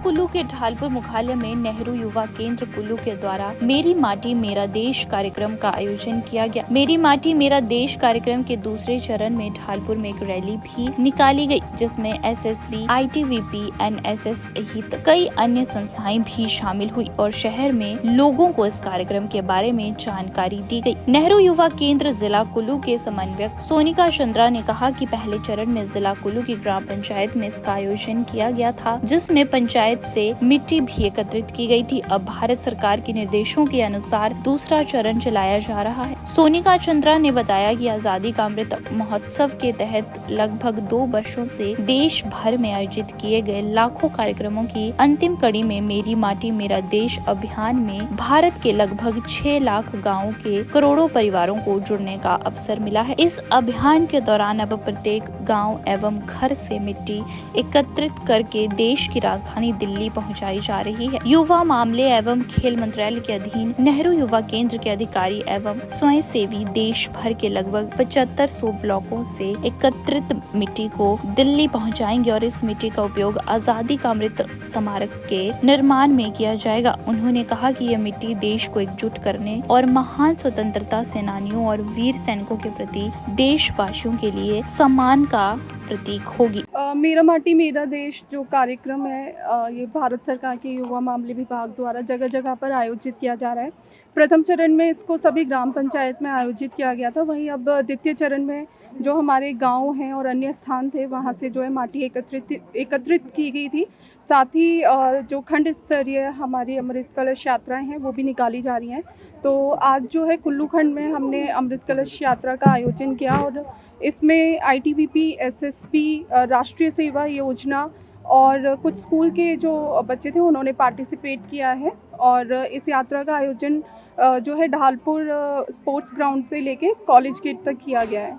कुल्लू के ढालपुर मुख्यालय में नेहरू युवा केंद्र कुल्लू के द्वारा मेरी माटी मेरा देश कार्यक्रम का आयोजन किया गया। मेरी माटी मेरा देश कार्यक्रम के दूसरे चरण में ढालपुर में एक रैली भी निकाली गई, जिसमें एसएसबी, आईटीबीपी, एनएसएस सहित कई अन्य संस्थाएं भी शामिल हुई और शहर में लोगों को इस कार्यक्रम के बारे में जानकारी दी गई। नेहरू युवा केंद्र जिला कुल्लू के समन्वयक सोनिका चंद्रा ने कहा कि पहले चरण में जिला कुल्लू की ग्राम पंचायत में इसका आयोजन किया गया था, जिसमें पंचायत से मिट्टी भी एकत्रित की गई थी। अब भारत सरकार के निर्देशों के अनुसार दूसरा चरण चलाया जा रहा है। सोनिका चंद्रा ने बताया कि आजादी का अमृत महोत्सव के तहत लगभग 2 वर्षों से देश भर में आयोजित किए गए लाखों कार्यक्रमों की अंतिम कड़ी में मेरी माटी मेरा देश अभियान में भारत के लगभग 6 लाख गाँव के करोड़ों परिवारों को जुड़ने का अवसर मिला है। इस अभियान के दौरान अब प्रत्येक गाँव एवं घर से मिट्टी एकत्रित करके देश की राजधानी दिल्ली पहुंचाई जा रही है। युवा मामले एवं खेल मंत्रालय के अधीन नेहरू युवा केंद्र के अधिकारी एवं स्वयंसेवी देश भर के लगभग 7500 ब्लॉकों से एकत्रित मिट्टी को दिल्ली पहुंचाएंगे और इस मिट्टी का उपयोग आजादी का अमृत स्मारक के निर्माण में किया जाएगा। उन्होंने कहा कि यह मिट्टी देश को एकजुट करने और महान स्वतंत्रता सेनानियों और वीर सैनिकों के प्रति देशवासियों के लिए सम्मान का प्रतीक होगी। मेरा माटी मेरा देश जो कार्यक्रम है ये भारत सरकार के युवा मामले विभाग द्वारा जगह जगह पर आयोजित किया जा रहा है। प्रथम चरण में इसको सभी ग्राम पंचायत में आयोजित किया गया था। वहीं अब द्वितीय चरण में जो हमारे गांव हैं और अन्य स्थान थे वहां से जो है माटी एकत्रित की गई थी। साथ ही जो खंड स्तरीय हमारी अमृत कलश यात्राएं हैं वो भी निकाली जा रही हैं। तो आज जो है कुल्लू खंड में हमने अमृत कलश यात्रा का आयोजन किया और इसमें आईटीबीपी, एसएसपी, राष्ट्रीय सेवा योजना और कुछ स्कूल के जो बच्चे थे उन्होंने पार्टिसिपेट किया है। और इस यात्रा का आयोजन जो है ढालपुर स्पोर्ट्स ग्राउंड से लेके कॉलेज गेट तक किया गया है।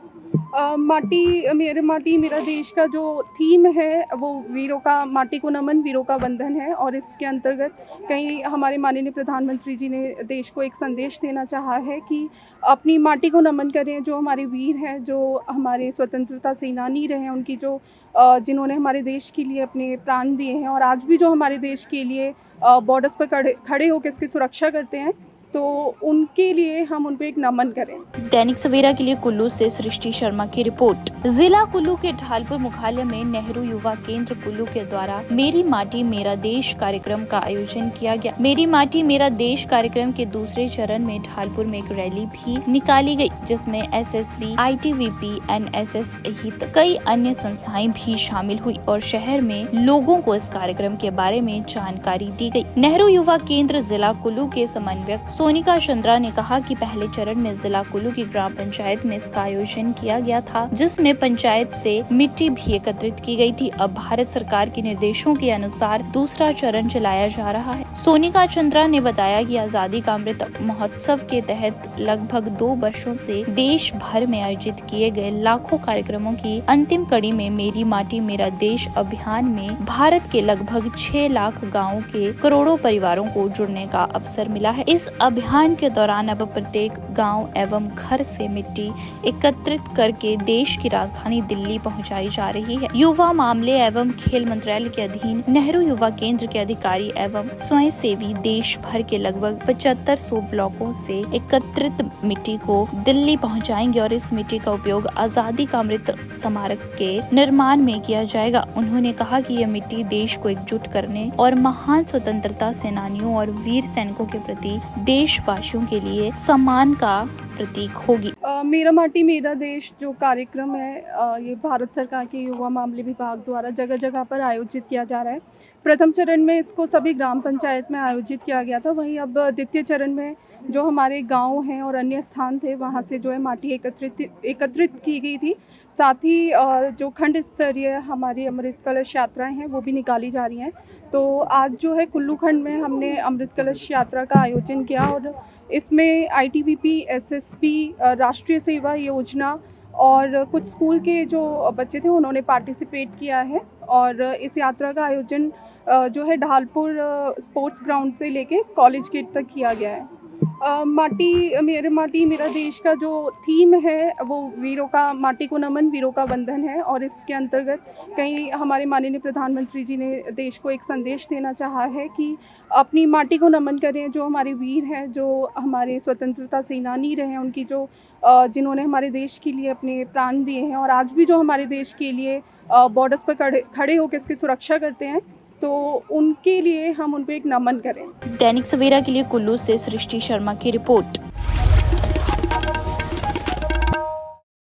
माटी मेरा देश का जो थीम है वो वीरों का माटी को नमन वीरों का वंदन है। और इसके अंतर्गत कहीं हमारे माननीय प्रधानमंत्री जी ने देश को एक संदेश देना चाहा है कि अपनी माटी को नमन करें। जो हमारे वीर हैं, जो हमारे स्वतंत्रता सेनानी रहे हैं, उनकी जो जिन्होंने हमारे देश के लिए अपने प्राण दिए हैं और आज भी जो हमारे देश के लिए बॉर्डर्स पर खड़े होकर इसकी सुरक्षा करते हैं, तो उनके लिए हम उनको एक नमन करें। दैनिक सवेरा के लिए कुल्लू से सृष्टि शर्मा की रिपोर्ट। जिला कुल्लू के ढालपुर मुख्यालय में नेहरू युवा केंद्र कुल्लू के द्वारा मेरी माटी मेरा देश कार्यक्रम का आयोजन किया गया। मेरी माटी मेरा देश कार्यक्रम के दूसरे चरण में ढालपुर में एक रैली भी निकाली गई, जिसमें एसएसबी, आईटीबीपी, एनएसएस सहित कई अन्य संस्थाएं भी शामिल हुई और शहर में लोगों को इस कार्यक्रम के बारे में जानकारी दी गई। नेहरू युवा केंद्र जिला कुल्लू के समन्वयक सोनिका चंद्रा ने कहा कि पहले चरण में जिला कुल्लू की ग्राम पंचायत में इसका आयोजन किया गया था, जिसमें पंचायत से मिट्टी भी एकत्रित की गई थी। अब भारत सरकार के निर्देशों के अनुसार दूसरा चरण चलाया जा रहा है। सोनिका चंद्रा ने बताया कि आजादी का अमृत महोत्सव के तहत लगभग 2 वर्षों से देश भर में आयोजित किए गए लाखों कार्यक्रमों की अंतिम कड़ी में मेरी माटी मेरा देश अभियान में भारत के लगभग 6 लाख गाँव के करोड़ों परिवारों को जुड़ने का अवसर मिला है। इस अभियान के दौरान अब प्रत्येक गांव एवं घर से मिट्टी एकत्रित करके देश की राजधानी दिल्ली पहुंचाई जा रही है। युवा मामले एवं खेल मंत्रालय के अधीन नेहरू युवा केंद्र के अधिकारी एवं स्वयंसेवी देश भर के लगभग 7500 ब्लॉकों से एकत्रित मिट्टी को दिल्ली पहुंचाएंगे और इस मिट्टी का उपयोग आजादी का अमृत स्मारक के निर्माण में किया जाएगा। उन्होंने कहा कि यह मिट्टी देश को एकजुट करने और महान स्वतंत्रता सेनानियों और वीर सैनिकों के प्रति देशवासियों के लिए सम्मान का प्रतीक होगी। मेरा माटी मेरा देश जो कार्यक्रम है ये भारत सरकार के युवा मामले विभाग द्वारा जगह जगह पर आयोजित किया जा रहा है। प्रथम चरण में इसको सभी ग्राम पंचायत में आयोजित किया गया था। वहीं अब द्वितीय चरण में जो हमारे गांव हैं और अन्य स्थान थे वहां से जो है माटी एकत्रित की गई थी। साथ ही जो खंड स्तरीय हमारी अमृत कलश यात्राएं हैं वो भी निकाली जा रही हैं। तो आज जो है कुल्लू खंड में हमने अमृत कलश यात्रा का आयोजन किया और इसमें आईटीबीपी, एसएसपी, राष्ट्रीय सेवा योजना और कुछ स्कूल के जो बच्चे थे उन्होंने पार्टिसिपेट किया है। और इस यात्रा का आयोजन जो है ढालपुर स्पोर्ट्स ग्राउंड से लेके कॉलेज गेट तक किया गया है। मेरे माटी मेरा देश का जो थीम है वो वीरों का माटी को नमन वीरों का वंदन है, और इसके अंतर्गत कहीं हमारे माननीय प्रधानमंत्री जी ने देश को एक संदेश देना चाहा है कि अपनी माटी को नमन करें। जो हमारे वीर हैं, जो हमारे स्वतंत्रता सेनानी रहे हैं, उनकी जो जिन्होंने हमारे देश के लिए अपने प्राण दिए हैं और आज भी जो हमारे देश के लिए बॉर्डर्स पर खड़े होकर इसकी सुरक्षा करते हैं, तो उनके लिए हम उनको एक नमन करें। दैनिक सवेरा के लिए कुल्लू से सृष्टि शर्मा की रिपोर्ट।